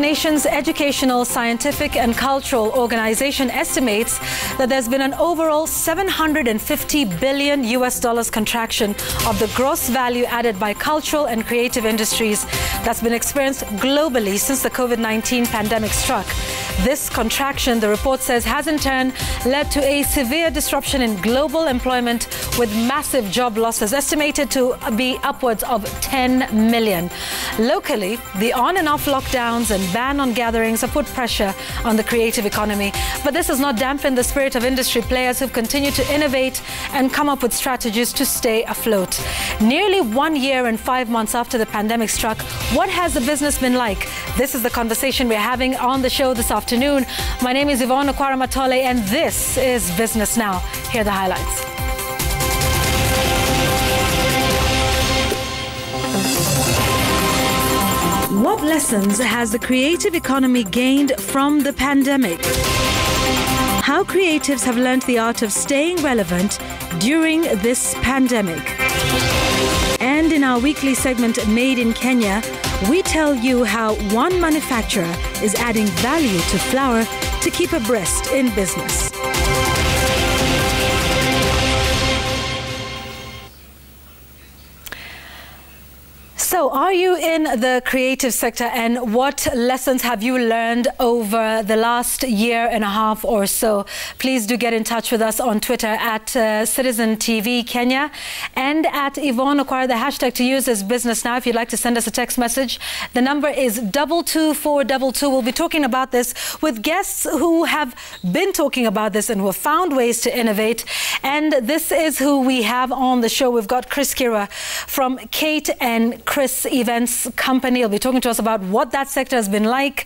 Nations Educational, Scientific and Cultural Organization estimates that there's been an overall $750 billion contraction of the gross value added by cultural and creative industries that's been experienced globally since the COVID-19 pandemic struck. This contraction, the report says, has in turn led to a severe disruption in global employment, with massive job losses estimated to be upwards of 10 million. Locally, the on and off lockdowns and ban on gatherings have put pressure on the creative economy. But this has not dampened the spirit of industry players who've continued to innovate and come up with strategies to stay afloat. Nearly 1 year and 5 months after the pandemic struck, what has the business been like? This is the conversation we're having on the show this afternoon. My name is Yvonne Okwara-Matole, and this is Business Now. Here are the highlights. What lessons has the creative economy gained from the pandemic? How creatives have learned the art of staying relevant during this pandemic. And in our weekly segment, Made in Kenya, we tell you how one manufacturer is adding value to flour to keep abreast in business. So, are you in the creative sector, and what lessons have you learned over the last year and a half or so? Please do get in touch with us on Twitter at Citizen TV Kenya and at Yvonne Okwara. The hashtag to use is Business Now if you'd like to send us a text message. The number is 22422. We'll be talking about this with guests who have been talking about this and who have found ways to innovate. And this is who we have on the show. We've got Chris Kira from Kate and Chris Events Company. He'll be talking to us about what that sector has been like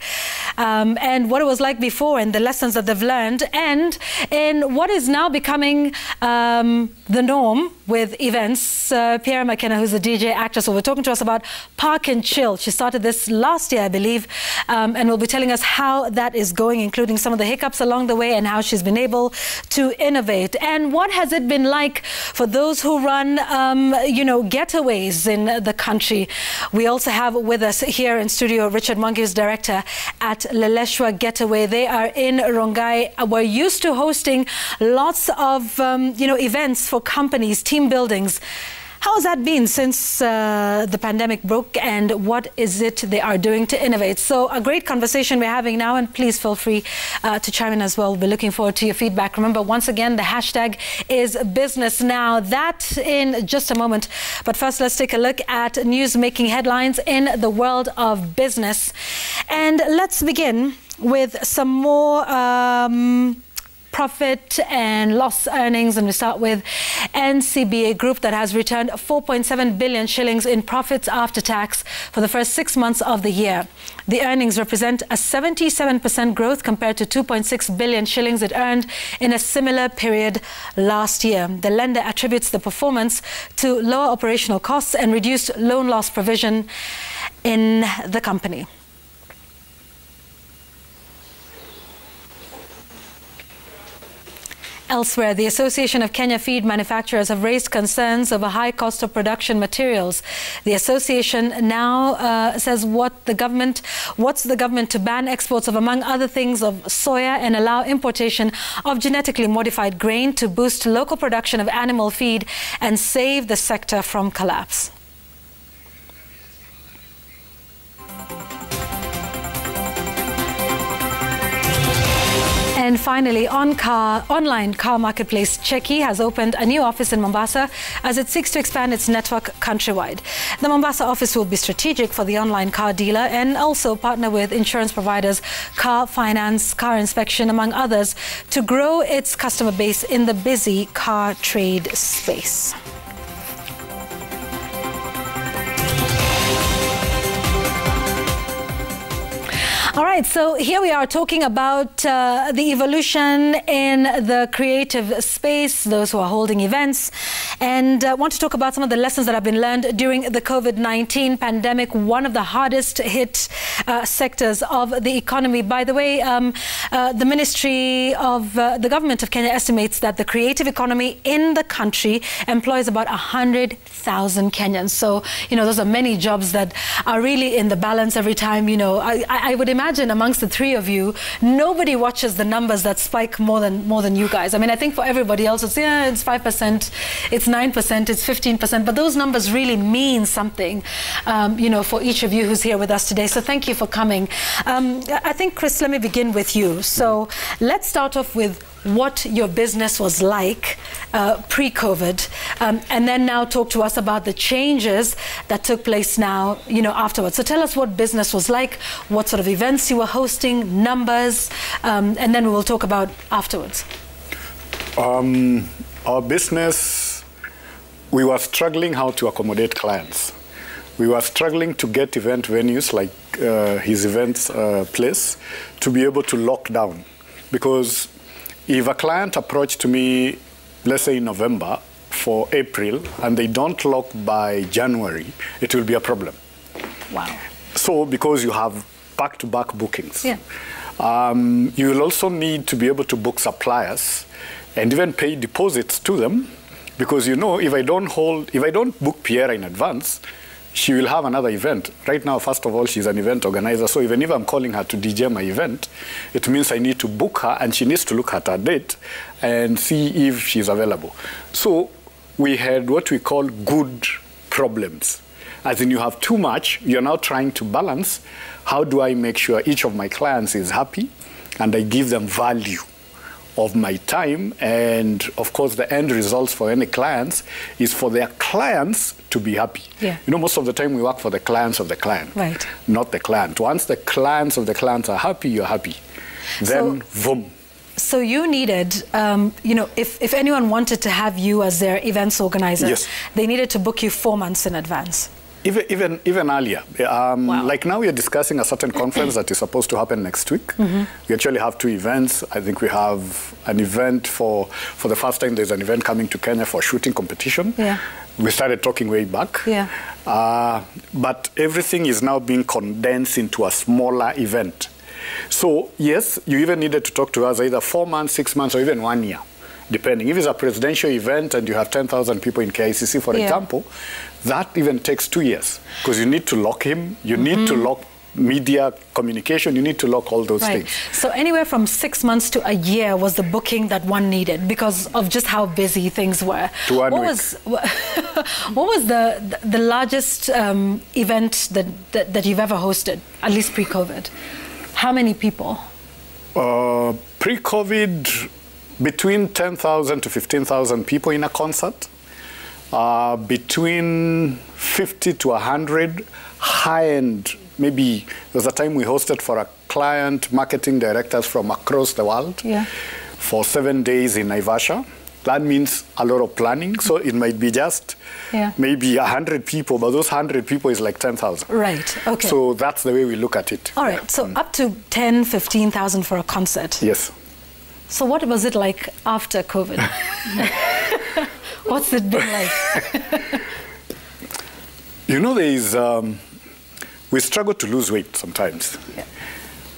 and what it was like before and the lessons that they've learned, and in what is now becoming the norm with events. Pierra Makena, who's a DJ actress, will be talking to us about Park and Chill. She started this last year, I believe, and will be telling us how that is going, including some of the hiccups along the way and how she's been able to innovate. And what has it been like for those who run, getaways in the country? We also have with us here in studio Richard Mwangi, who's director at Leleshwa Getaway. They are in Rongai. We're used to hosting lots of, events for companies, team buildings. How has that been since the pandemic broke, and what is it they are doing to innovate? So a great conversation we're having now, and please feel free to chime in as well. We'll be looking forward to your feedback. Remember, once again, the hashtag is Business Now. That in just a moment. But first, let's take a look at news-making headlines in the world of business. And let's begin with some more profit and loss earnings, and we start with NCBA Group that has returned 4.7 billion shillings in profits after tax for the first 6 months of the year. The earnings represent a 77% growth compared to 2.6 billion shillings it earned in a similar period last year. The lender attributes the performance to lower operational costs and reduced loan loss provision in the company. Elsewhere, the Association of Kenya Feed Manufacturers have raised concerns over high cost of production materials. The association now says what's the government to ban exports of, among other things, of soya and allow importation of genetically modified grain to boost local production of animal feed and save the sector from collapse. And finally, online car marketplace Cheki has opened a new office in Mombasa as it seeks to expand its network countrywide. The Mombasa office will be strategic for the online car dealer and also partner with insurance providers, car finance, car inspection, among others, to grow its customer base in the busy car trade space. All right. right, so here we are talking about the evolution in the creative space, those who are holding events, and want to talk about some of the lessons that have been learned during the COVID-19 pandemic, one of the hardest hit sectors of the economy. By the way, the Ministry of the Government of Kenya estimates that the creative economy in the country employs about 100,000 Kenyans. So, those are many jobs that are really in the balance every time. I would imagine amongst the three of you, nobody watches the numbers that spike more than you guys. I mean, I think for everybody else, it's 5%, it's 9%, it's 15%, but those numbers really mean something, for each of you who's here with us today. So thank you for coming. I think, Chris, let me begin with you. So let's start off with what your business was like pre-COVID, and then now talk to us about the changes that took place now, afterwards. So tell us what business was like, what sort of events you were hosting, numbers, and then we will talk about afterwards. Our business, we were struggling how to accommodate clients. We were struggling to get event venues like his events place to be able to lock down, because if a client approached me, let's say in November for April, and they don't lock by January, it will be a problem. Wow. So because you have back-to-back bookings. Yeah. You will also need to be able to book suppliers and even pay deposits to them, because if I don't book Pierra in advance, she will have another event. Right now, first of all, she's an event organizer. So even if I'm calling her to DJ my event, it means I need to book her, and she needs to look at her date and see if she's available. So we had what we call good problems. As in, you have too much, you're now trying to balance. How do I make sure each of my clients is happy and I give them value of my time? And of course, the end results for any clients is for their clients to be happy. Yeah. Most of the time we work for the clients of the client, right, not the client. Once the clients of the clients are happy, you're happy. Then, boom. So you needed, if anyone wanted to have you as their events organizer, yes, they needed to book you 4 months in advance. Even earlier. Wow. Like now we are discussing a certain conference that is supposed to happen next week. Mm-hmm. We actually have 2 events. I think we have an event for the first time, there's an event coming to Kenya for shooting competition. Yeah. We started talking way back. Yeah. But everything is now being condensed into a smaller event. So yes, you even needed to talk to us either 4 months, 6 months, or even 1 year, depending. If it's a presidential event and you have 10,000 people in KICC, for example, that even takes 2 years, because you need to lock him, you need to lock media communication, you need to lock all those things. So anywhere from 6 months to a year was the booking that one needed because of just how busy things were. To 1 week. What was the largest event that you've ever hosted, at least pre-COVID? How many people? Pre-COVID, between 10,000 to 15,000 people in a concert. Between 50 to 100, high-end, maybe there was a time we hosted for a client, marketing directors from across the world, for 7 days in Naivasha. That means a lot of planning, so it might be just maybe 100 people, but those 100 people is like 10,000. Right, okay. So that's the way we look at it. All right, so up to 10, 15,000 for a concert. Yes. So what was it like after COVID? What's it been like? There is, we struggle to lose weight sometimes. Yeah.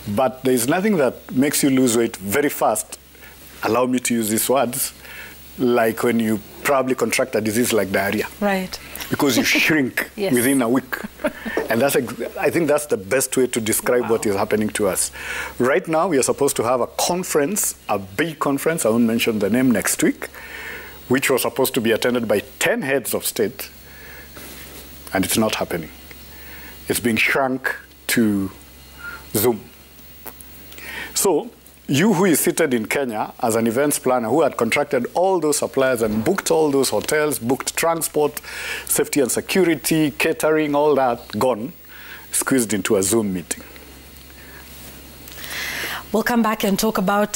But there is nothing that makes you lose weight very fast, allow me to use these words, like when you probably contract a disease like diarrhea. Right. Because you shrink within a week. And I think that's the best way to describe what is happening to us. Right now, we are supposed to have a conference, a big conference, I won't mention the name, next week, which was supposed to be attended by 10 heads of state, and it's not happening. It's being shrunk to Zoom. So you who is seated in Kenya as an events planner who had contracted all those suppliers and booked all those hotels, booked transport, safety and security, catering, all that, gone, squeezed into a Zoom meeting. We'll come back and talk about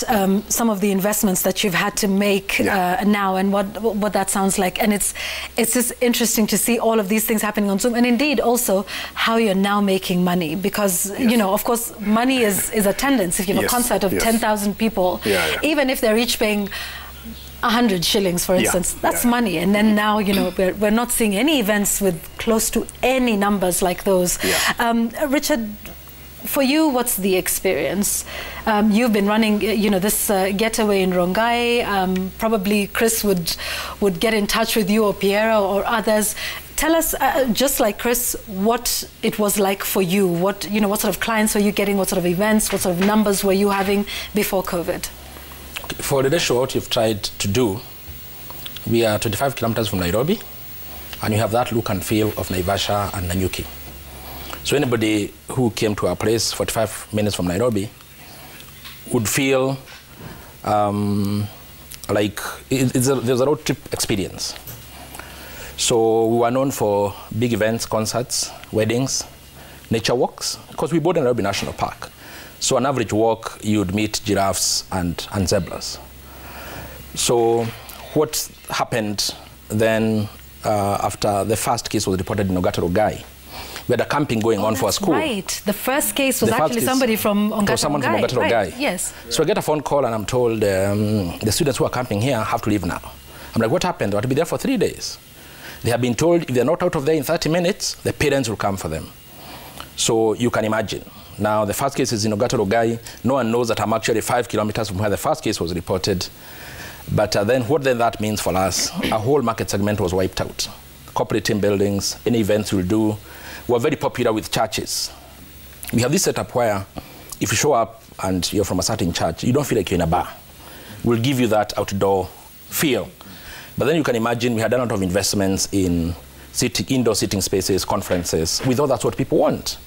some of the investments that you've had to make now and what that sounds like. And it's just interesting to see all of these things happening on Zoom, and indeed also how you're now making money, because you know, of course, money is attendance. If you have a concert of 10,000 people, even if they're each paying 100 shillings, for instance, that's money. And then now, you know, we're not seeing any events with close to any numbers like those. Richard, for you, what's the experience? You've been running, you know, this getaway in Rongai. Probably Chris would get in touch with you, or Pierra, or others. Tell us, just like Chris, what it was like for you. What sort of clients were you getting? What sort of events? What sort of numbers were you having before COVID? For the show, what you've tried to do, we are 25 kilometers from Nairobi, and you have that look and feel of Naivasha and Nanyuki. So anybody who came to our place 45 minutes from Nairobi would feel like there's a road trip experience. So we were known for big events, concerts, weddings, nature walks, because we board in Nairobi National Park. So on average walk, you'd meet giraffes and zebras. So what happened then after the first case was reported in Rongai? We had a camping going on for a school. Right. The first case was actually somebody from Rongai. Someone from Rongai. Right. Yes. So I get a phone call and I'm told the students who are camping here have to leave now. I'm like, what happened? They have to be there for 3 days. They have been told if they're not out of there in 30 minutes, the parents will come for them. So you can imagine. Now, the first case is in Rongai. No one knows that I'm actually 5 kilometers from where the first case was reported. But then what then that means for us, a whole market segment was wiped out. Corporate team buildings, any events we'll do, we're very popular with churches. We have this setup where if you show up and you're from a certain church, you don't feel like you're in a bar. We'll give you that outdoor feel. But then you can imagine we had done a lot of investments in indoor sitting spaces, conferences. We thought that's what people want.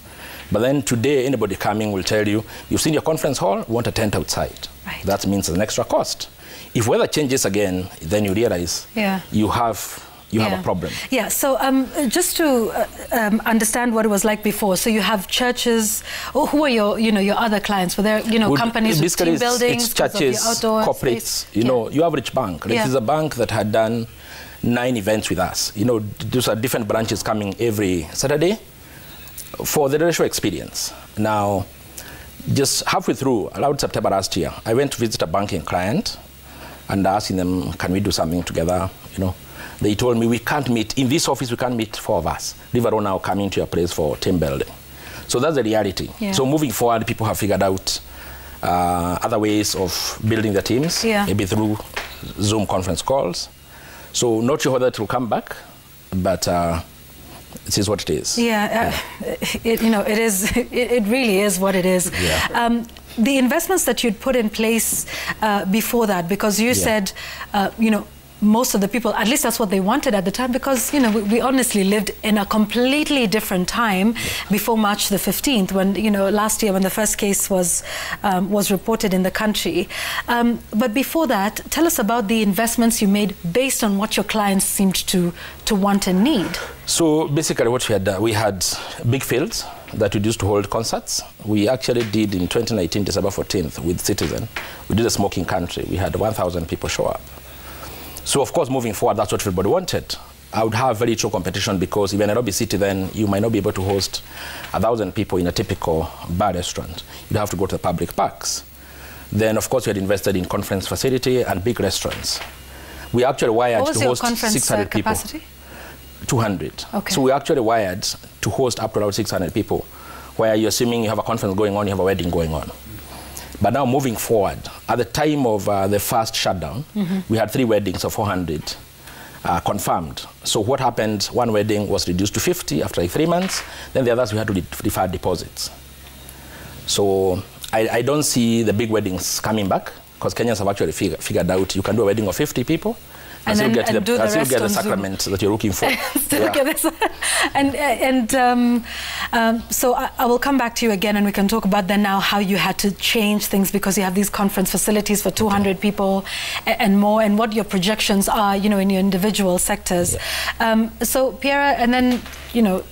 But then today, anybody coming will tell you, you've seen your conference hall, we want a tent outside. Right. That means an extra cost. If weather changes again, then you realize you have a problem. Yeah, so just to understand what it was like before, so you have churches. Who are your other clients? Were there companies with team buildings? It's churches, corporates, space? Your average bank. This is a bank that had done 9 events with us. Those are different branches coming every Saturday for the ratio experience. Now, just halfway through, around September last year, I went to visit a banking client and asking them, can we do something together? They told me we can't meet, in this office we can't meet 4 of us. Leave alone now coming to your place for team building. So that's the reality. Yeah. So moving forward, people have figured out other ways of building their teams, maybe through Zoom conference calls. So not sure whether it will come back, but it is what it is. It really is what it is. Yeah. The investments that you'd put in place before that, because you said, most of the people, at least that's what they wanted at the time, because we honestly lived in a completely different time before March the 15th, when last year when the first case was reported in the country. But before that, tell us about the investments you made based on what your clients seemed to want and need. So basically, what we had big fields that we used to hold concerts. We actually did in 2019, December 14th, with Citizen. We did a smoking country. We had 1,000 people show up. So of course, moving forward, that's what everybody wanted. I would have very true competition, because if you're in Nairobi City, then you might not be able to host 1,000 people in a typical bar restaurant. You'd have to go to the public parks. Then of course, we had invested in conference facility and big restaurants. We actually wired to host 600 people. Capacity? 200. Okay. So we actually wired to host up to around 600 people, where you're assuming you have a conference going on, you have a wedding going on. But now moving forward, at the time of the first shutdown, we had 3 weddings of 400 confirmed. So what happened, one wedding was reduced to 50 after like 3 months, then the others we had to defer deposits. So I don't see the big weddings coming back, because Kenyans have actually figured out you can do a wedding of 50 people, and still get the sacrament that you're looking for. So I will come back to you again, and we can talk about then now how you had to change things, because you have these conference facilities for 200 people and more, and what your projections are, in your individual sectors. So Pierra, and then, you're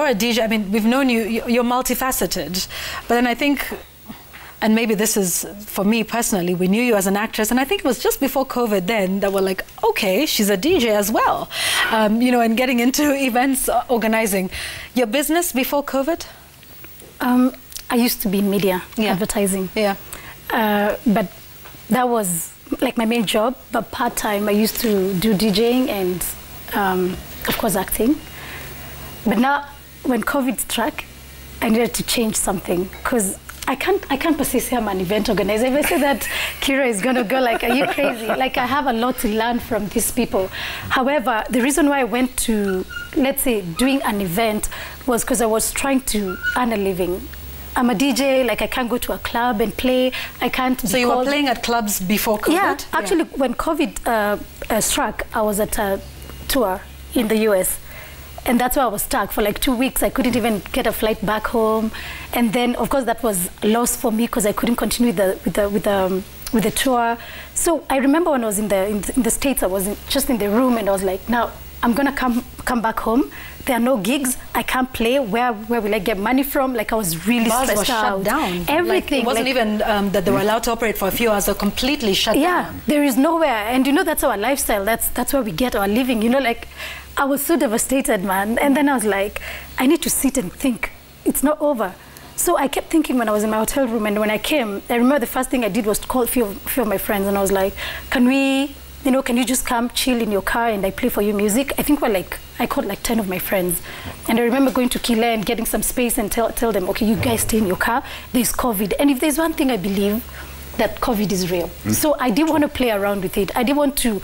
a DJ. I mean, we've known you, you're multifaceted, but then I think and maybe this is for me personally, we knew you as an actress, and I think it was just before COVID then that we're like, okay, she's a DJ as well, you know, and getting into events organizing. Your business before COVID? I used to be in media, advertising. Yeah. But that was like my main job, but part-time I used to do DJing and of course acting. But now when COVID struck, I needed to change something because I can't persist here. I'm an event organizer. If I say that Kira is gonna go like, are you crazy? Like, I have a lot to learn from these people. However, the reason why I went to, let's say, doing an event was because I was trying to earn a living. I'm a DJ, like I can't go to a club and play. I can't. So you were playing at clubs before COVID? Yeah, actually, when COVID struck, I was at a tour in the US. And that's where I was stuck for like 2 weeks. I couldn't even get a flight back home. And then, of course, that was a loss for me because I couldn't continue with the tour. So I remember when I was in the States, I was just in the room and I was like, now I'm gonna come back home. There are no gigs. I can't play. Where will I get money from? Like, I was really stressed out. Shut down. Everything. Like, it wasn't even that they were allowed to operate for a few hours. They're completely shut down. Yeah, there is nowhere. And you know, that's our lifestyle. That's where we get our living. You know, like, I was so devastated, man. And then I was like, I need to sit and think. It's not over. So I kept thinking when I was in my hotel room, and when I came, I remember the first thing I did was to call a few of my friends, and I was like, can you just come chill in your car and I play for you music? I think I called like 10 of my friends. And I remember going to Kile and getting some space and tell them, okay, you guys stay in your car, there's COVID. And if there's one thing I believe, that COVID is real. So I didn't want to play around with it. I didn't want to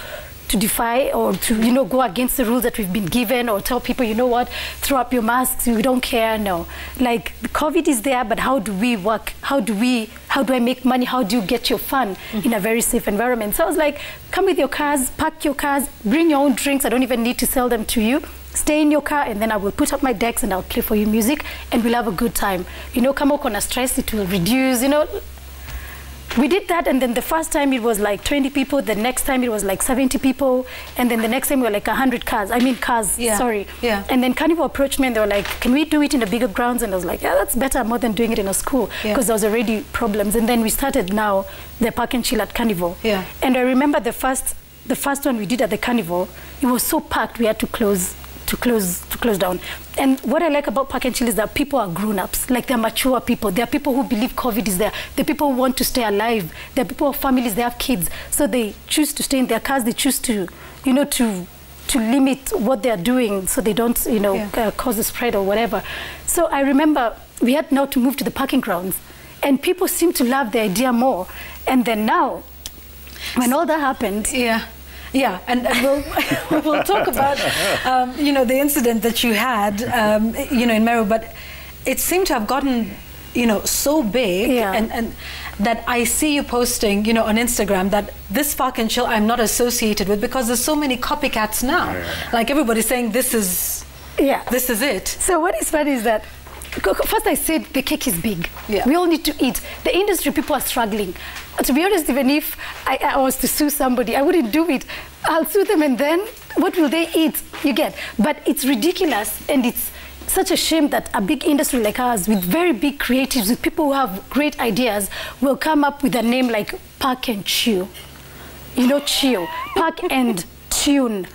defy or to, you know, go against the rules that we've been given or tell people, you know what, throw up your masks, we don't care. No, like, COVID is there, but how do we work? How do I make money? How do you get your fun in a very safe environment? So I was like, come with your cars, park your cars, bring your own drinks. I don't even need to sell them to you. Stay in your car, and then I will put up my decks and I'll play for you music, and we'll have a good time. You know, come up on a stress, it will reduce, you know. We did that, and then the first time it was like 20 people, the next time it was like 70 people, and then the next time we were like 100 cars. Sorry. Yeah. And then Carnival approached me and they were like, can we do it in the bigger grounds? And I was like, yeah, that's better, more than doing it in a school, because there was already problems. And then we started now the Park and Chill at Carnival. Yeah. And I remember the first one we did at the Carnival, it was so packed we had to close down. And what I like about Park and Chill is that people are grown-ups, like they're mature people. There are people who believe COVID is there. There are people who want to stay alive. There are people who have families, they have kids. So they choose to stay in their cars. They choose to, you know, to limit what they're doing so they don't, you know, cause a spread or whatever. So I remember we had now to move to the parking grounds, and people seem to love the idea more. And then now, when all that happened, yeah, and we'll talk about you know, the incident that you had you know, in Meru, but it seemed to have gotten, you know, so big, and that I see you posting, you know, on Instagram that this Park and Chill I'm not associated with because there's so many copycats now. Like, everybody's saying this is it. So what is funny is that first I said the cake is big. We all need to eat. The industry people are struggling. To be honest, even if I was to sue somebody, I wouldn't do it. I'll sue them, and then what will they eat? You get? But it's ridiculous, and it's such a shame that a big industry like ours, with very big creatives, with people who have great ideas, will come up with a name like Park and Chill. You know, chill. Park and tune.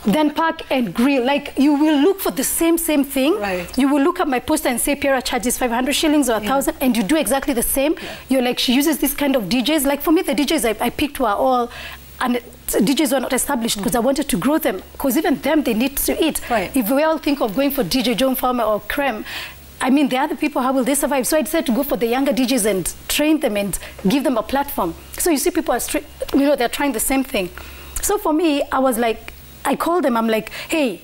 Then park and grill. Like, you will look for the same thing. Right. You will look at my poster and say Pierra charges 500 shillings or 1,000, and you do exactly the same. You're like, she uses this kind of DJs. Like, for me, the DJs I picked were all, and DJs were not established because I wanted to grow them, because even them, they need to eat. Right. If we all think of going for DJ John Farmer or Creme, I mean, the other people, how will they survive? So I decided to go for the younger DJs and train them and give them a platform. So you see, people are, you know, they're trying the same thing. So for me, I was like, I called them, I'm like, hey,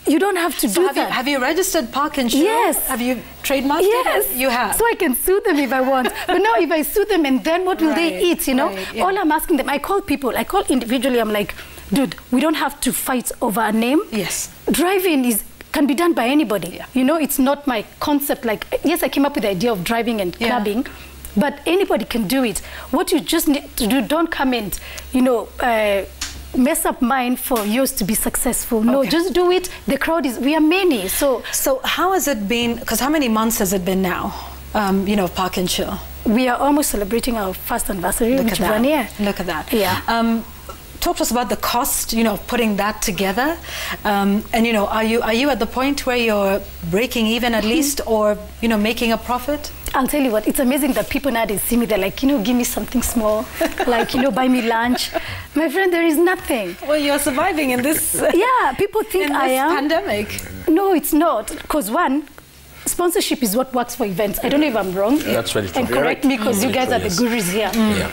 you don't have to do that. Have you registered Park and Chill? Yes. Have you trademarked it? You have. So I can sue them if I want. But now if I sue them, and then what will they eat, you know? All I'm asking them, I call individually, I'm like, dude, we don't have to fight over a name. Yes. Driving can be done by anybody. You know, it's not my concept. Like, yes, I came up with the idea of driving and clubbing, but anybody can do it. What you just need to do, don't come and, you know, mess up mine for yours to be successful. No, just do it. The crowd we are many. So how has it been, because how many months has it been now, you know, Park and Chill? We are almost celebrating our first anniversary, which is 1 year. Look at that. Yeah. Talk to us about the cost, of putting that together. And, are you at the point where you're breaking even at least, or, making a profit? I'll tell you what, it's amazing that people nowadays see me, they're like, give me something small, like, buy me lunch. My friend, there is nothing. Well, you're surviving in this yeah, people think I am. Pandemic. No, it's not. Because one, sponsorship is what works for events. I don't know if I'm wrong. That's very true. And correct me, because you guys are the gurus here. Yeah.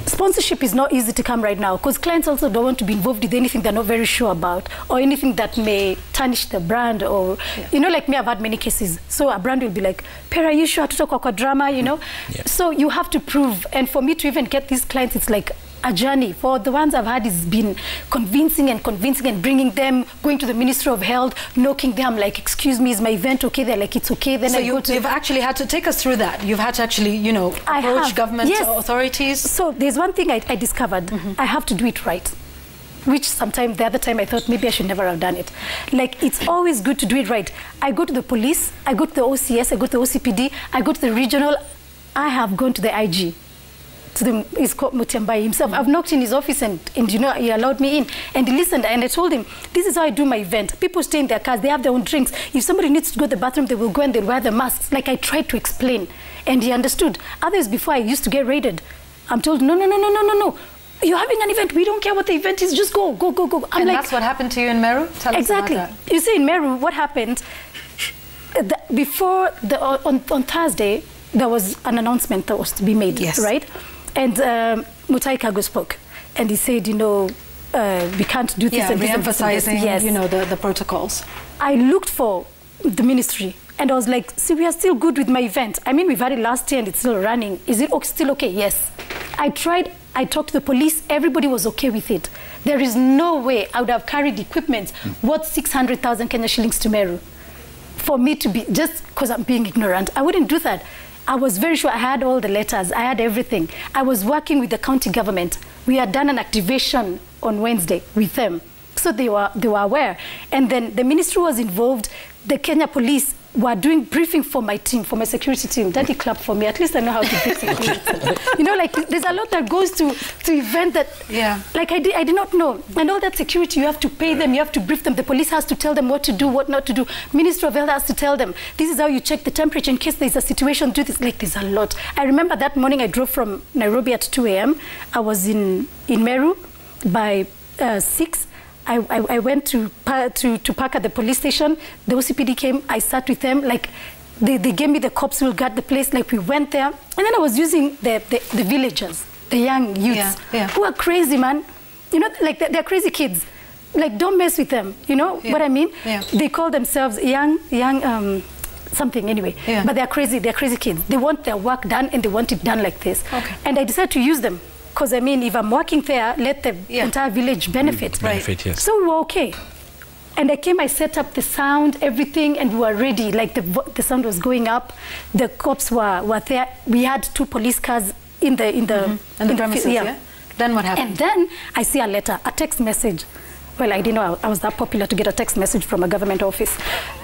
Sponsorship is not easy to come right now, because clients also don't want to be involved with anything they're not very sure about, or anything that may tarnish the brand, or, like me, I've had many cases. So a brand will be like, Pierra, are you sure to talk about drama, Yeah. So you have to prove. And for me to even get these clients, it's like a journey. For the ones I've had, it's been convincing and bringing them, going to the Ministry of Health, knocking them, like, excuse me, is my event okay? They're like, it's okay. Then so you've actually had to take us through that. You've had to actually, approach government authorities. So there's one thing I discovered. I have to do it right. Which sometimes, the other time, I thought maybe I should never have done it. Like, it's always good to do it right. I go to the police, I go to the OCS, I go to the OCPD, I go to the regional. I have gone to the IG. He's called Mutembai himself. I've knocked in his office and he allowed me in. And he listened, and I told him, this is how I do my event. People stay in their cars, they have their own drinks. If somebody needs to go to the bathroom, they will go and they'll wear the masks. Like, I tried to explain, and he understood. Others, before, I used to get raided. I'm told, no. You're having an event. We don't care what the event is. Just go. And that's what happened to you in Meru? Tell us about that. You see, in Meru, what happened, on Thursday, there was an announcement that was to be made, right? And Mutai Kago spoke, and he said, we can't do this and this. Re-emphasizing, the protocols. I looked for the ministry, and I was like, see, we are still good with my event. I mean, we've had it last year, and it's still running. Is it still okay? Yes. I tried. I talked to the police. Everybody was okay with it. There is no way I would have carried equipment worth 600,000 Kenya shillings to Meru for me to be, just because I'm being ignorant. I wouldn't do that. I was very sure. I had all the letters. I had everything. I was working with the county government. We had done an activation on Wednesday with them. So they were aware. And then the ministry was involved. The Kenya police were doing briefing for my team, for my security team. Daddy clapped for me. At least I know how to brief security. Like, there's a lot that goes to event that, like, I did not know. And all that security, you have to pay them, you have to brief them. The police has to tell them what to do, what not to do. Ministry of Health has to tell them, this is how you check the temperature in case there's a situation, do this. Like, there's a lot. I remember that morning I drove from Nairobi at 2 a.m. I was in Meru by 6. I went to park at the police station. The OCPD came. I sat with them. Like, they gave me the cops who will guard the place. Like, we went there. And then I was using the villagers, the young youths, who are crazy, man. Like, they're crazy kids. Like, don't mess with them. You know what I mean? Yeah. They call themselves young something anyway. Yeah. But they're crazy kids. They want their work done, and they want it done like this. Okay. And I decided to use them. Because, I mean, if I'm working there, let the entire village benefit. Benefit, yes. So we were okay. And I set up the sound, everything, and we were ready. Like, the sound was going up. The cops were there. We had 2 police cars in the premises, yeah? Then what happened? And then I see a letter, a text message. Well, I didn't know I was that popular to get a text message from a government office.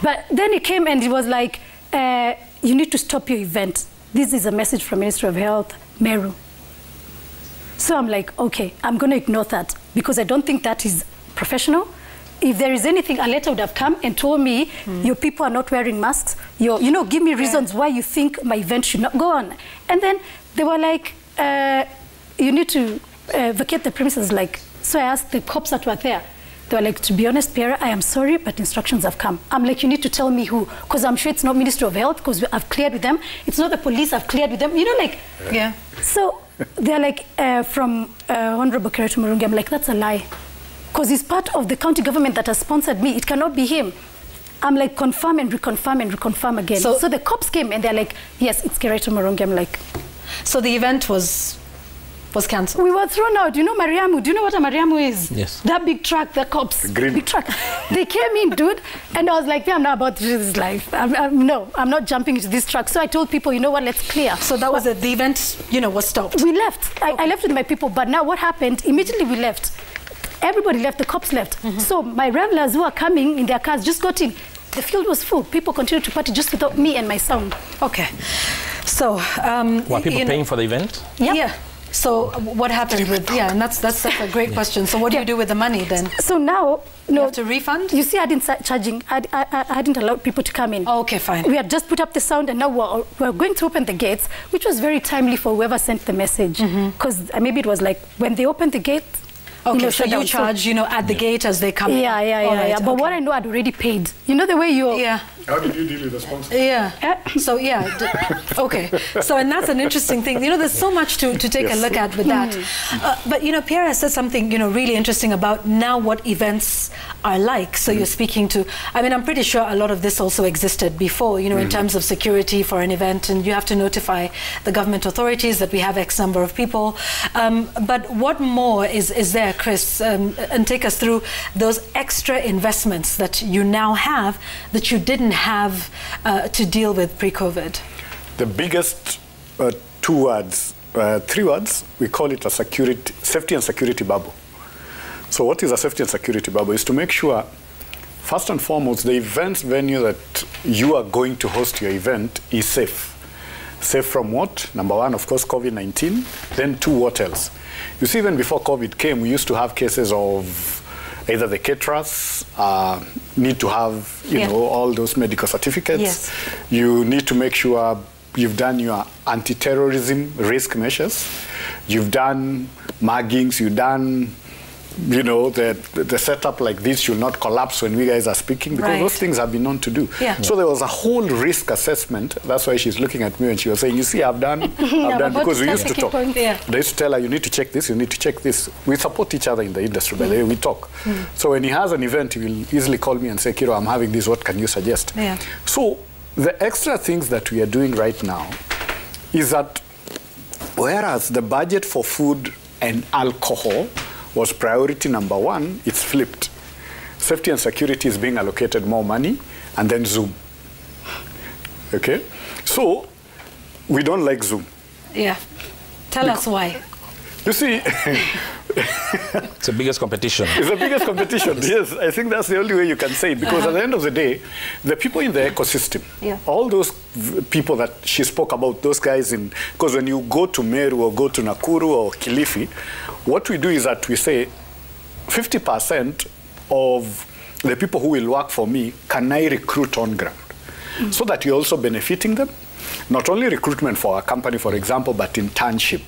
But then it came, and it was like, you need to stop your event. This is a message from Ministry of Health, Meru. So I'm like, okay, I'm going to ignore that, because I don't think that is professional. If there is anything, a letter would have come and told me, your people are not wearing masks. Give me reasons why you think my event should not go on. And then they were like, you need to vacate the premises. Like, so I asked the cops that were there. They were like, to be honest, Pierra, I am sorry, but instructions have come. I'm like, you need to tell me who, because I'm sure it's not Ministry of Health, because I've cleared with them. It's not the police, I've cleared with them. So they're like, from Honorable Pierra Makena. I'm like, that's a lie. Because he's part of the county government that has sponsored me. It cannot be him. I'm like, confirm and reconfirm again. So the cops came, and they're like, yes, it's Pierra Makena. I'm like, so the event was cancelled. We were thrown out. You know Mariamu? Do you know what a Mariamu is? Yes. That big truck, the cops. Big truck. They came in, dude, and I was like, I'm not about this life. No, I'm not jumping into this truck. So I told people, you know what, let's clear. So that was it. The event, was stopped. We left. I left with my people, but now what happened? Immediately we left. Everybody left. The cops left. So my revelers who are coming in their cars just got in. The field was full. People continued to party just without me and my sound. Okay. So, Were people paying for the event? Yeah. So what happened with, and that's a great question. So what do you do with the money then? So now, you have to refund? You see, I didn't start charging. I hadn't allowed people to come in. Oh, okay, fine. We had just put up the sound, and now we're going to open the gates, which was very timely for whoever sent the message. Because maybe it was like when they opened the gate. Okay, so you charge, at the gate as they come in. Yeah. But what I know, I'd already paid. You know the way you... Yeah. How did you deal with the sponsors? Yeah. So, okay. So, and that's an interesting thing. There's so much to take a look at with that. But, Pierra said something, really interesting about now what events are like. So you're speaking to... I mean, I'm pretty sure a lot of this also existed before, in terms of security for an event, and you have to notify the government authorities that we have X number of people. But what more is there, Chris? And take us through those extra investments that you now have that you didn't have to deal with pre-COVID. The biggest three words, we call it a safety and security bubble. So what is a safety and security bubble? Is to make sure, first and foremost, the event venue that you are going to host your event is safe. Safe from what? Number one, of course, COVID-19. Then two, what else? You see, even before COVID came, we used to have cases of either the caterers need to have, all those medical certificates. Yes. You need to make sure you've done your anti-terrorism risk measures. You've done markings. You've done, the setup like this should not collapse when we guys are speaking, because those things have been known to do. Yeah. So there was a whole risk assessment. That's why she's looking at me and she was saying, you see, I've done, because we used to talk. They used to tell her, you need to check this, you need to check this. We support each other in the industry, by the way, we talk. So when he has an event, he will easily call me and say, Kiro, I'm having this, what can you suggest? Yeah. So the extra things that we are doing right now is that whereas the budget for food and alcohol was priority number one, it's flipped. Safety and security is being allocated more money, and then Zoom. Okay? So, we don't like Zoom. Yeah. Tell us why. You see... It's the biggest competition. It's the biggest competition, yes. I think that's the only way you can say it, because at the end of the day, the people in the ecosystem, all those people that she spoke about, those guys in... Because when you go to Meru or go to Nakuru or Kilifi, what we do is that we say 50% of the people who will work for me, can I recruit on ground? So that you're also benefiting them. Not only recruitment for our company, for example, but internship,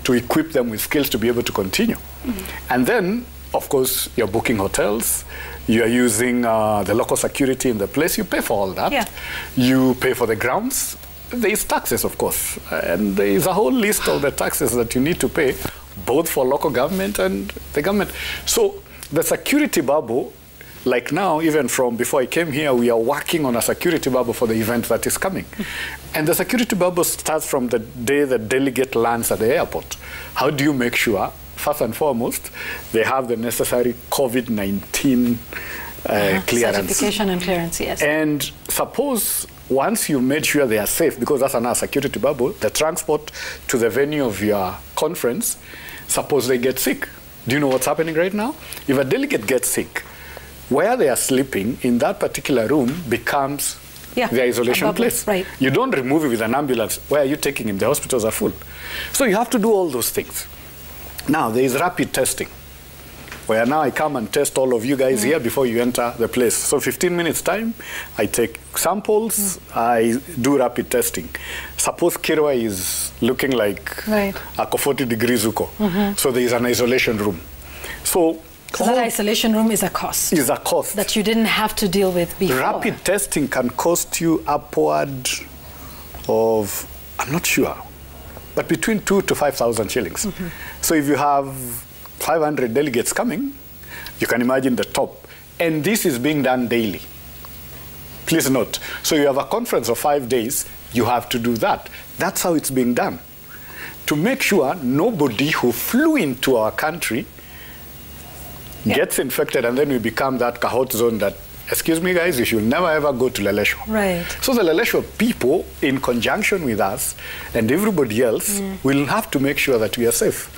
to equip them with skills to be able to continue. And then, of course, you're booking hotels, you're using the local security in the place, you pay for all that. Yeah. You pay for the grounds. There is taxes, of course, and there is a whole list of the taxes that you need to pay, both for local government and the government. So the security bubble, like now, even from before I came here, we are working on a security bubble for the event that is coming. And the security bubble starts from the day the delegate lands at the airport. How do you make sure, first and foremost, they have the necessary COVID-19 clearance? Certification and clearance, yes. And suppose once you made sure they are safe, because that's another security bubble, the transport to the venue of your conference, suppose they get sick. Do you know what's happening right now? If a delegate gets sick, where they are sleeping in that particular room becomes their isolation place. Right. You don't remove it with an ambulance. Where are you taking him? The hospitals are full. So you have to do all those things. Now, there is rapid testing, where now I come and test all of you guys here before you enter the place. So 15 minutes time, I take samples, I do rapid testing. Suppose Kirwa is looking like a 40 degrees Zuko. So there is an isolation room. So that isolation room is a cost. Is a cost. That you didn't have to deal with before. Rapid testing can cost you upward of, I'm not sure, but between 2,000 to 5,000 shillings. So if you have 500 delegates coming, you can imagine the top. And this is being done daily. Please note. So you have a conference of 5 days, you have to do that. That's how it's being done. To make sure nobody who flew into our country gets infected, and then we become that Kahot zone that, excuse me guys, you should never ever go to Lelesho. Right. So the Lelesho people, in conjunction with us and everybody else, will have to make sure that we are safe.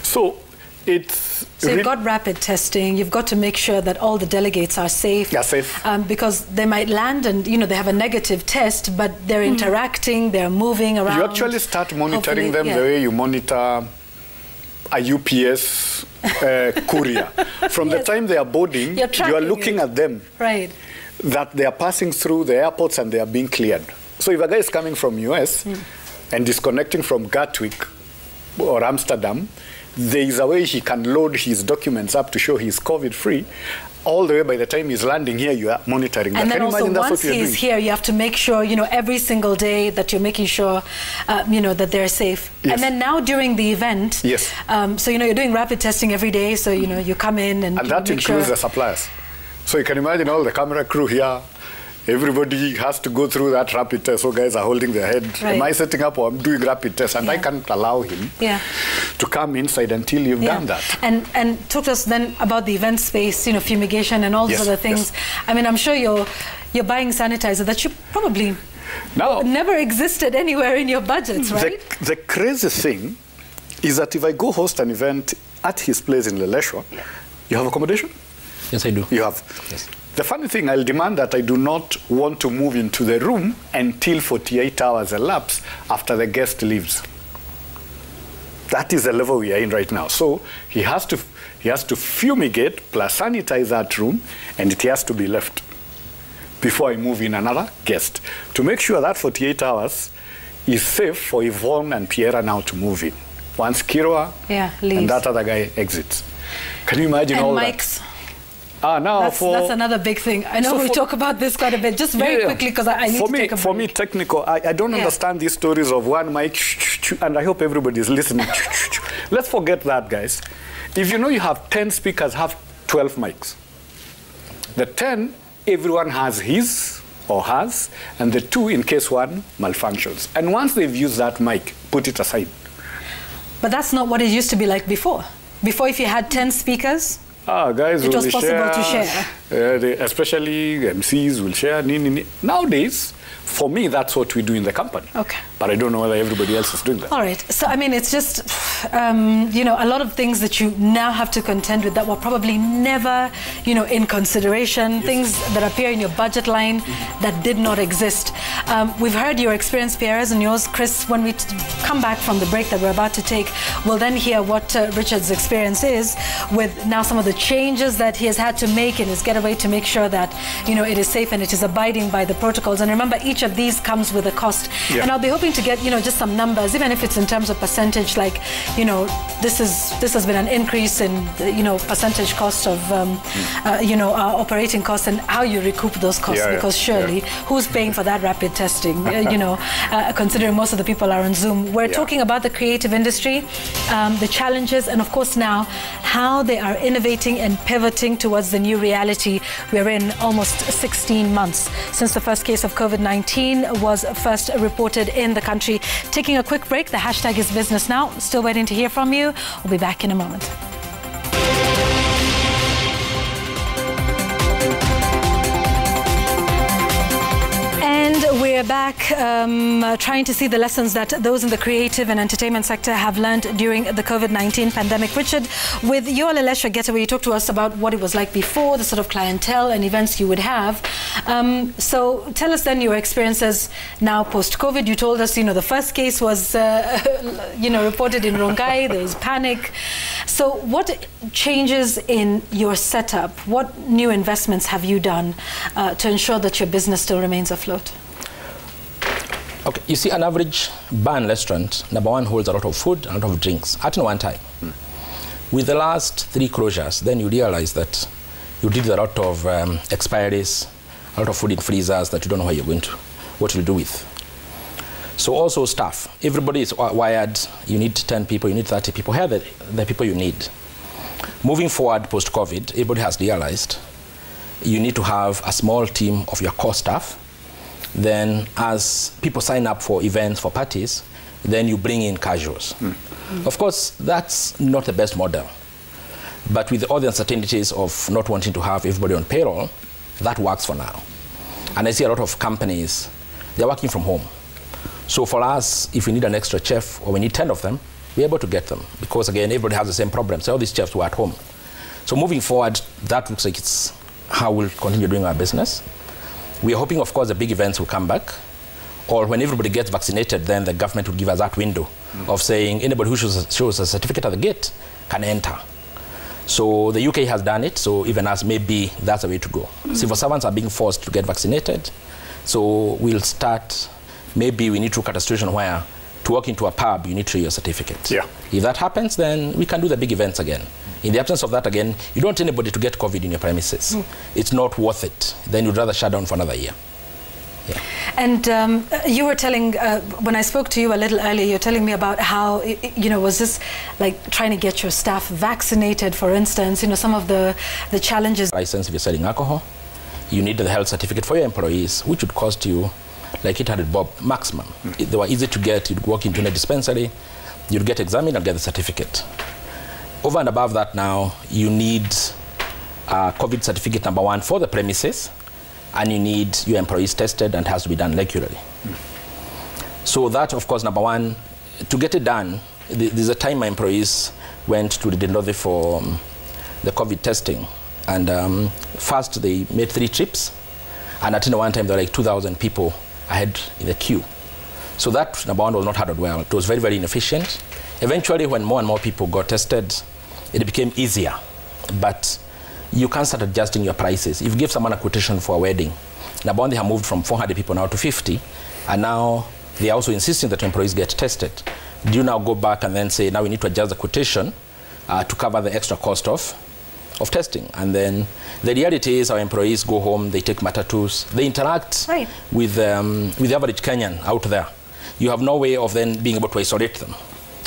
So So you've got rapid testing. You've got to make sure that all the delegates are safe. Yeah, safe. Because they might land and, you know, they have a negative test, but they're interacting, they're moving around. You actually start monitoring them the way you monitor a UPS courier. From the time they are boarding, you are looking at them. Right. That they are passing through the airports and they are being cleared. So if a guy is coming from US and disconnecting from Gatwick or Amsterdam, there is a way he can load his documents up to show he's COVID-free. All the way by the time he's landing here, you are monitoring that. And then can you also, imagine once he's here, you have to make sure, you know, every single day that you're making sure, you know, that they're safe. Yes. And then now during the event, yes. So, you know, you're doing rapid testing every day, so, you know, you come in and that includes the suppliers. So you can imagine all the camera crew here. Everybody has to go through that rapid test. So guys are holding their head. Right. Am I setting up or I'm doing rapid test? And I can't allow him to come inside until you've done that. And talk to us then about the event space, you know, fumigation and all those other things. I mean, I'm sure you're buying sanitizer that you probably never existed anywhere in your budgets, right? The crazy thing is that if I go host an event at his place in Leleshwa, you have accommodation? Yes, I do. You have? Yes. The funny thing, I'll demand that I do not want to move into the room until 48 hours elapse after the guest leaves. That is the level we are in right now. So he has to fumigate plus sanitize that room, and it has to be left before I move in another guest to make sure that 48 hours is safe for Yvonne and Pierra now to move in. Once Kirwa and that other guy exits. Can you imagine all mics? That? That's another big thing. I know we talk about this quite a bit. Just very quickly, because I need to take a break. For me, technical, I don't understand these stories of one mic, and I hope everybody is listening. Let's forget that, guys. If you know you have 10 speakers, have 12 mics. The 10, everyone has his or hers, and the 2 in case one malfunctions. And once they've used that mic, put it aside. But that's not what it used to be like before. Before, if you had 10 speakers, guys it was possible to share. Especially MCs will share. Nowadays, for me, that's what we do in the company. Okay. But I don't know whether everybody else is doing that. All right. So, I mean, it's just, you know, a lot of things that you now have to contend with that were probably never, you know, in consideration, things that appear in your budget line that did not exist. We've heard your experience, Pierra's, and yours, Chris. When we come back from the break that we're about to take, we'll then hear what Richard's experience is with now some of the changes that he has had to make in his getaway to make sure that, you know, it is safe and it is abiding by the protocols. And remember, each of these comes with a cost. And I'll be hoping to get, you know, just some numbers, even if it's in terms of percentage, like, you know, this has been an increase in, you know, percentage cost of, you know, our operating costs and how you recoup those costs, because surely who's paying for that rapid testing, you know, considering most of the people are on Zoom. We're talking about the creative industry, the challenges, and of course now how they are innovating and pivoting towards the new reality. We're in almost 16 months since the first case of COVID-19 was first reported in the country. Taking a quick break. The hashtag is Business Now. Still waiting to hear from you. We'll be back in a moment. We're back trying to see the lessons that those in the creative and entertainment sector have learned during the COVID-19 pandemic. Richard, with your Leleshwa getaway, you talked to us about what it was like before, the sort of clientele and events you would have. So tell us then your experiences now post-COVID. You told us, you know, the first case was, you know, reported in Rongai. There was panic. So what changes in your setup? What new investments have you done to ensure that your business still remains afloat? Okay, you see, an average bar and restaurant, number one, holds a lot of food and a lot of drinks at one time. With the last 3 closures, then you realize that you did a lot of expiries, a lot of food in freezers that you don't know where you're going to, what you'll do with. So also staff. Everybody is wired. You need 10 people, you need 30 people. Here are the people you need. Moving forward post-COVID, everybody has realized you need to have a small team of your core staff. Then as people sign up for events, for parties, then you bring in casuals. Of course, that's not the best model. But with all the uncertainties of not wanting to have everybody on payroll, that works for now. And I see a lot of companies, they're working from home. So for us, if we need an extra chef or we need 10 of them, we're able to get them because, again, everybody has the same problem. So all these chefs were at home. So moving forward, that looks like it's how we'll continue doing our business. We are hoping, of course, the big events will come back, or when everybody gets vaccinated, then the government will give us that window of saying anybody who shows a certificate at the gate can enter. So the UK has done it, so even us, maybe that's the way to go. Civil servants are being forced to get vaccinated, so we'll start, maybe we need to look at a situation where to walk into a pub, you need to show your certificate. Yeah. If that happens, then we can do the big events again. In the absence of that, again, you don't want anybody to get COVID in your premises. It's not worth it. Then you'd rather shut down for another year. Yeah. And you were telling, when I spoke to you a little earlier, you're telling me about how, was this like trying to get your staff vaccinated, for instance, some of the challenges. License if you're selling alcohol, you need the health certificate for your employees, which would cost you like 800 bob maximum. They were easy to get. You'd walk into a dispensary, you'd get examined and get the certificate. Over and above that now, you need COVID certificate number 1 for the premises, and you need your employees tested, and it has to be done regularly. So that, of course, number 1, to get it done, there's a time my employees went to the Dendothe for the COVID testing. And first they made 3 trips, and at one time there were like 2,000 people ahead in the queue. So that, number 1, was not handled well. It was very, very inefficient. Eventually, when more and more people got tested, it became easier. But you can start adjusting your prices. If you give someone a quotation for a wedding, number 1, they have moved from 400 people now to 50, and now they are also insisting that employees get tested. Do you now go back and then say, now we need to adjust the quotation to cover the extra cost of testing? And then the reality is our employees go home, they take matatus, they interact with the average Kenyan out there. You have no way of then being able to isolate them.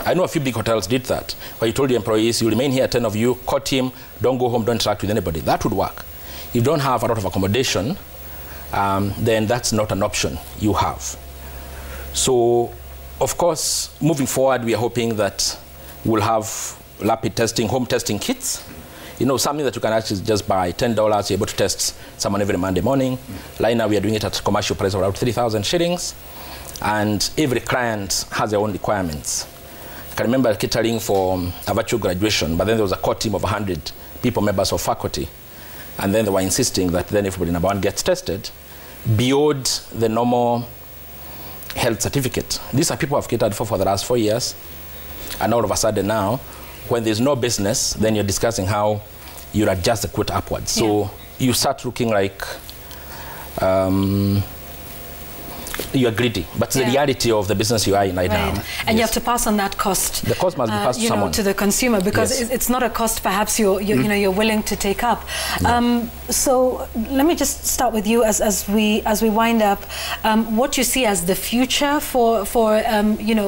I know a few big hotels did that, where you told the employees, you remain here, 10 of you, core team, don't go home, don't interact with anybody. That would work. If you don't have a lot of accommodation, then that's not an option you have. So, of course, moving forward, we are hoping that we'll have rapid testing, home testing kits. Something that you can actually just buy, $10, you're able to test someone every Monday morning. Right now, we are doing it at a commercial price of around 3,000 shillings. And every client has their own requirements. I can remember catering for a virtual graduation, but then there was a core team of 100 people, members of faculty. And then they were insisting that then everybody number 1 gets tested beyond the normal health certificate. These are people who have catered for the last 4 years. And all of a sudden now, when there's no business, then you're discussing how you adjust the quota upwards. So you start looking like you are greedy, but it's the reality of the business you are in right now. And you have to pass on that cost. The cost must be passed to someone, to the consumer, because it's not a cost perhaps you're willing to take up. So let me just start with you as we wind up. What you see as the future for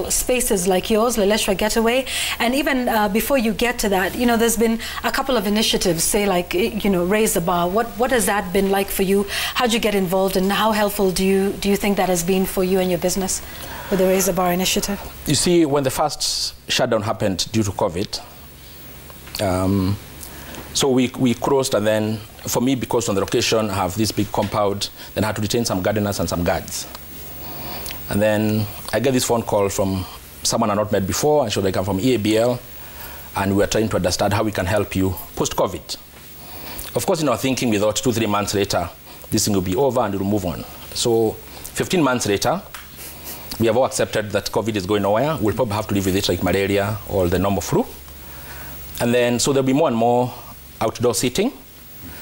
spaces like yours, Leleshwa Getaway, and even before you get to that, there's been a couple of initiatives, say like Raise the Bar. What has that been like for you? How'd you get involved, and how helpful do you think that has been for you and your business with the Raise the Bar initiative? You see, when the first shutdown happened due to COVID, so we crossed, and then for me, because on the location I have this big compound, then I had to retain some gardeners and some guards. And then I get this phone call from someone I not met before, and should I come from EABL, and we are trying to understand how we can help you post-COVID. Of course, in our thinking, we thought 2-3 months later, this thing will be over and we'll move on. So 15 months later, we have all accepted that COVID is going nowhere. We'll probably have to live with it like malaria or the normal flu. And then, so there'll be more and more outdoor seating.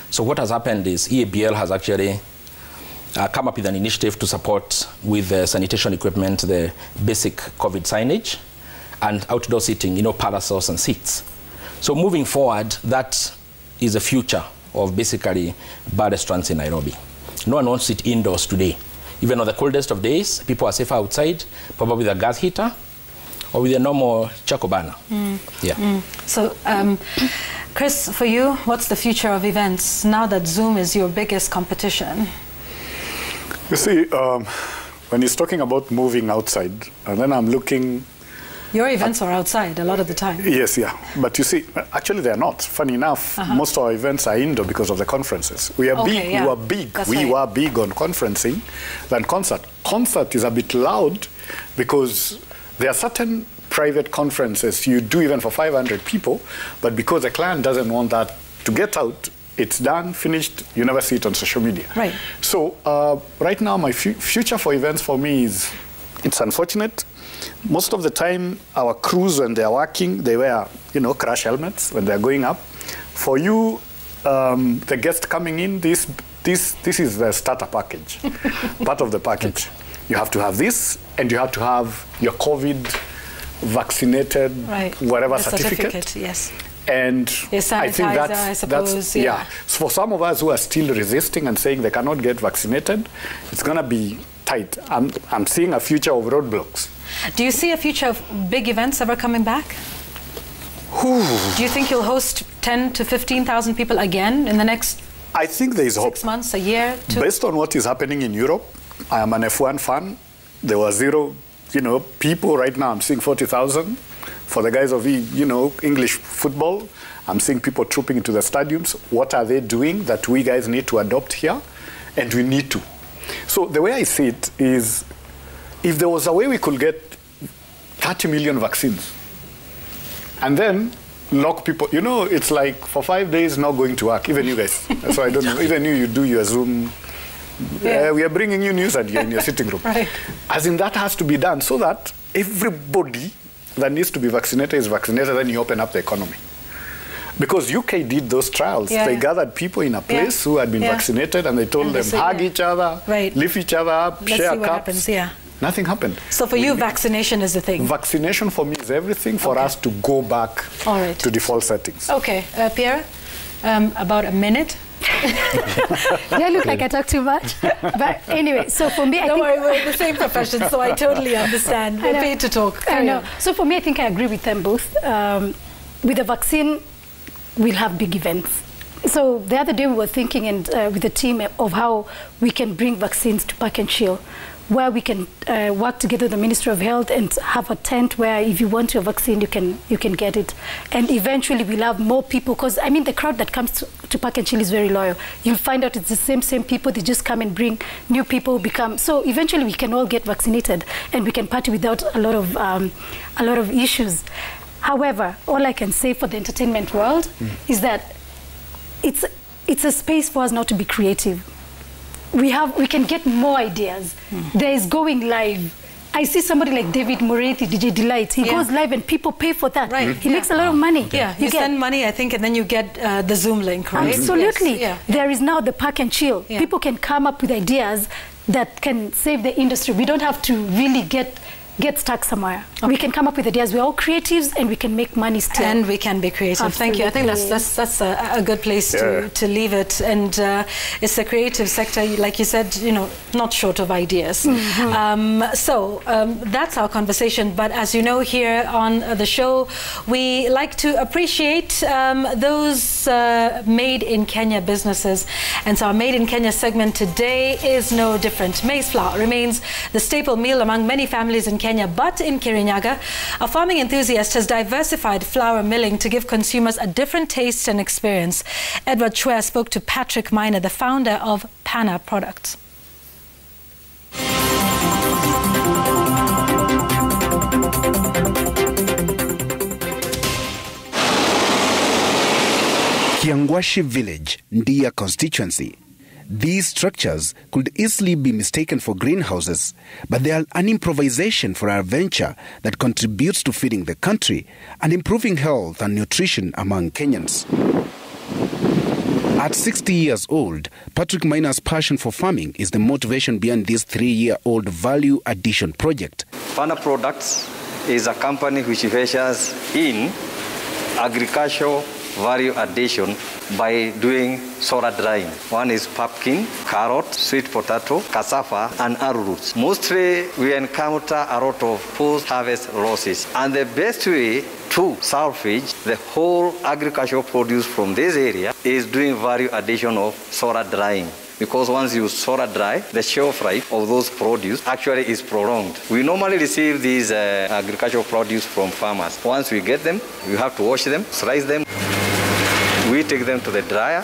So what has happened is EABL has actually come up with an initiative to support with the sanitation equipment, the basic COVID signage, and outdoor seating, parasols and seats. So moving forward, that is the future of basically bar restaurants in Nairobi. No one wants to sit indoors today. Even on the coldest of days, people are safer outside, probably with a gas heater or with a normal charcoal burner. So, Chris, for you, what's the future of events now that Zoom is your biggest competition? You see, when he's talking about moving outside, and then I'm looking... Your events are outside a lot of the time. Yes, but you see, actually they're not. Funny enough, most of our events are indoor because of the conferences. We are big. We were big. We were big on conferencing than concert. Concert is a bit loud because there are certain private conferences you do even for 500 people, but because the client doesn't want that to get out, it's done, finished, you never see it on social media. Right. So right now, my future for events for me is, it's unfortunate. Most of the time, our crews, when they're working, they wear, crash helmets when they're going up. For you, the guest coming in, this is the starter package, part of the package. You have to have this, and you have to have your COVID vaccinated, whatever certificate. Yes. And I think I suppose, yeah. So for some of us who are still resisting and saying they cannot get vaccinated, it's going to be tight. I'm seeing a future of roadblocks. Do you see a future of big events ever coming back? Do you think you'll host 10 to 15,000 people again in the next I think there is 6 months, a year, 2? Based on what is happening in Europe, I am an F1 fan. There were zero, people. Right now I'm seeing 40,000. For the guys of, English football, I'm seeing people trooping into the stadiums. What are they doing that we guys need to adopt here? And we need to. So the way I see it is, if there was a way we could get 30 million vaccines, and then lock people, it's like for 5 days not going to work, even you guys. So I don't know, even you do your Zoom. Yeah. We are bringing you news and you're in your sitting room. Right. As in, that has to be done so that everybody that needs to be vaccinated is vaccinated, then you open up the economy. Because UK did those trials. Yeah. They gathered people in a place who had been vaccinated, and they told them, hug each other, lift each other up, Let's share see what cups. happens. Nothing happened. So for you, vaccination is the thing? Vaccination for me is everything for us to go back to default settings. Okay. Pierra, about a minute. Yeah, look like I talk too much. But anyway, so for me, Don't worry, we're in the same profession, so I totally understand. We're paid to talk. I know. So for me, I think I agree with them both. With the vaccine, we'll have big events. So the other day we were thinking with the team of how we can bring vaccines to Park and Chill, where we can work together with the Ministry of Health and have a tent where if you want your vaccine, you can get it. And eventually we'll have more people, because I mean the crowd that comes to Park and Chill is very loyal. You'll find out it's the same people, they just come and bring new people so eventually we can all get vaccinated and we can party without a lot of issues. However, all I can say for the entertainment world is that it's a space for us not to be creative. We can get more ideas. There is going live. I see somebody like David Moretti, DJ Delight. He goes live and people pay for that. Right. He makes a lot of money. Yeah, you send money, I think, and then you get the Zoom link, right? Absolutely. Yes. There is now the Park and Chill. Yeah. People can come up with ideas that can save the industry. We don't have to really get stuck somewhere. Okay. We can come up with ideas. We're all creatives and we can make money still. And we can be creative. Absolutely. Thank you. I think that's a good place to leave it. And it's the creative sector, like you said, not short of ideas. So that's our conversation. But as you know, here on the show, we like to appreciate those made in Kenya businesses. And so our Made in Kenya segment today is no different. Maize flour remains the staple meal among many families in Kenya, but in Kirinyaga, a farming enthusiast has diversified flour milling to give consumers a different taste and experience. Edward Chwe spoke to Patrick Makena, the founder of Pana Products. Kiangwashi Village, Ndia constituency. These structures could easily be mistaken for greenhouses, but they are an improvisation for our venture that contributes to feeding the country and improving health and nutrition among Kenyans. At 60 years old, Patrick Makena's passion for farming is the motivation behind this 3-year-old value addition project. Pana Products is a company which ventures in agricultural value addition by doing solar drying. One is pumpkin, carrot, sweet potato, cassava, and arrowroots. Mostly we encounter a lot of post-harvest losses. And the best way to salvage the whole agricultural produce from this area is doing value addition of solar drying. Because once you solar dry, the shelf life of those produce actually is prolonged. We normally receive these agricultural produce from farmers. Once we get them, we have to wash them, slice them. We take them to the dryer.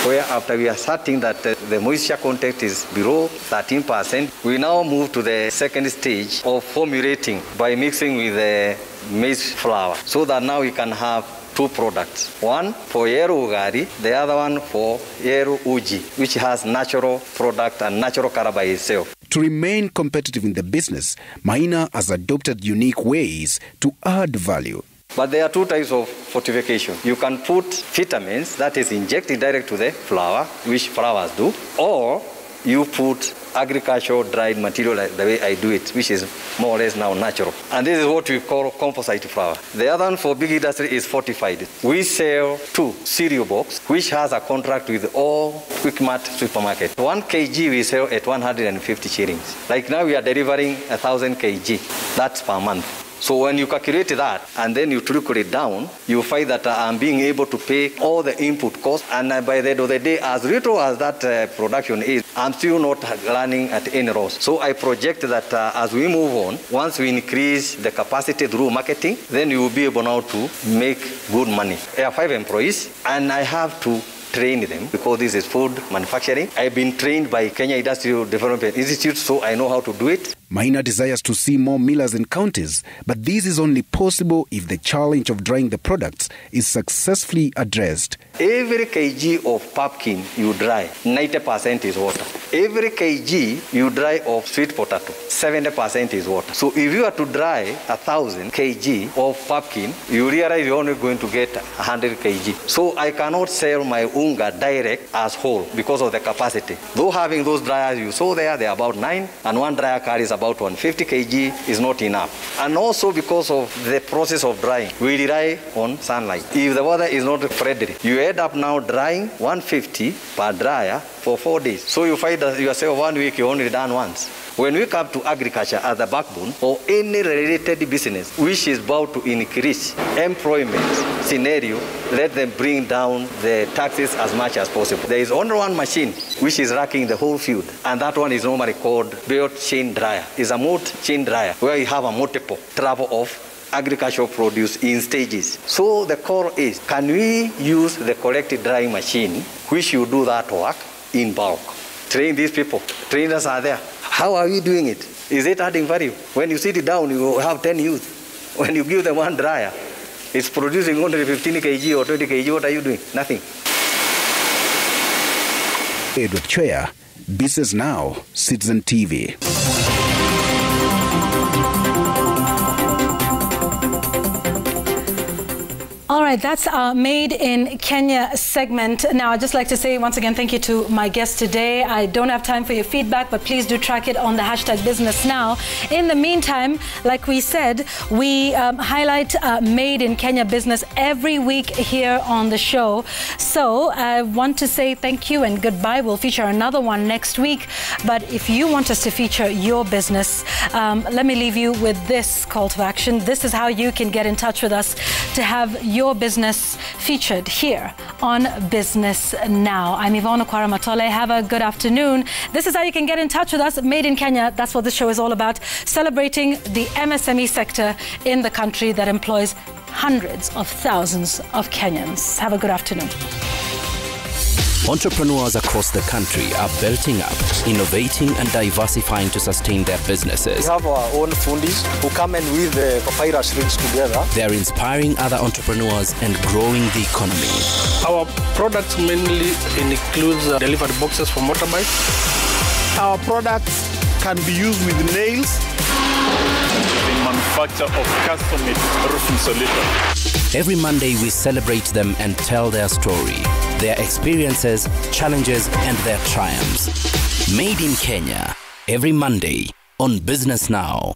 where after we are certain that the moisture content is below 13%, we now move to the second stage of formulating by mixing with the maize flour, so that now we can have two products. One for yellow ugari, the other one for yellow uji, which has natural product and natural color by itself. To remain competitive in the business, Makena has adopted unique ways to add value. But there are two types of fortification. You can put vitamins, that is injected direct to the flour, which flowers do, or you put agricultural dried material like the way I do it, which is more or less now natural. And this is what we call composite flour. The other one for big industry is fortified. We sell 2 cereal box, which has a contract with all Quick Mart supermarket. 1 kg we sell at 150 shillings. Like now we are delivering 1,000 kg. That's per month. So when you calculate that and then you trickle it down, you find that I'm being able to pay all the input costs, and by the end of the day, as little as that production is, I'm still not running at any loss. So I project that as we move on, once we increase the capacity through marketing, then you will be able now to make good money. I have 5 employees, and I have to train them because this is food manufacturing. I've been trained by Kenya Industrial Development Institute, so I know how to do it. Makena desires to see more millers in counties, but this is only possible if the challenge of drying the products is successfully addressed. Every kg of pumpkin you dry, 90% is water. Every kg you dry of sweet potato, 70% is water. So if you are to dry 1,000 kg of pumpkin, you realize you're only going to get 100 kg. So I cannot sell my unga direct as whole because of the capacity. Though having those dryers you saw there, they are about 9, and one dryer carries about 150 kg is not enough. And also because of the process of drying, we rely on sunlight. If the weather is not friendly, you end up now drying 150 per dryer for 4 days. So you find that yourself 1 week you only done once. When we come to agriculture as the backbone or any related business which is about to increase employment scenario, let them bring down the taxes as much as possible. There is only one machine which is racking the whole field, and that one is normally called belt chain dryer. It's a multi-chain dryer where you have a multiple travel of agricultural produce in stages. So the core is, can we use the collective drying machine which will do that work in bulk? Train these people. Trainers are there. How are we doing it? Is it adding value? When you sit down, you have 10 youth. When you give them one dryer, it's producing only 15 kg or 20 kg. What are you doing? Nothing. Edward Chwea, Business Now, Citizen TV. All right, that's our Made in Kenya segment. Now, I'd just like to say once again, thank you to my guest today. I don't have time for your feedback, but please do track it on the hashtag Business Now. In the meantime, like we said, we highlight Made in Kenya business every week here on the show. So I want to say thank you and goodbye. We'll feature another one next week. But if you want us to feature your business, let me leave you with this call to action. This is how you can get in touch with us to have your business featured here on Business Now. I'm Yvonne Okwara-Matole. Have a good afternoon. This is how you can get in touch with us. Made in Kenya, that's what this show is all about, celebrating the MSME sector in the country that employs hundreds of thousands of Kenyans. Have a good afternoon. Entrepreneurs across the country are belting up, innovating and diversifying to sustain their businesses. We have our own fundis who come and weave the papyrus reeds together. They are inspiring other entrepreneurs and growing the economy. Our products mainly includes delivered boxes for motorbikes. Our products can be used with nails. The manufacture of custom-made roofing solutions. Every Monday we celebrate them and tell their story, their experiences, challenges and their triumphs. Made in Kenya, every Monday on Business Now.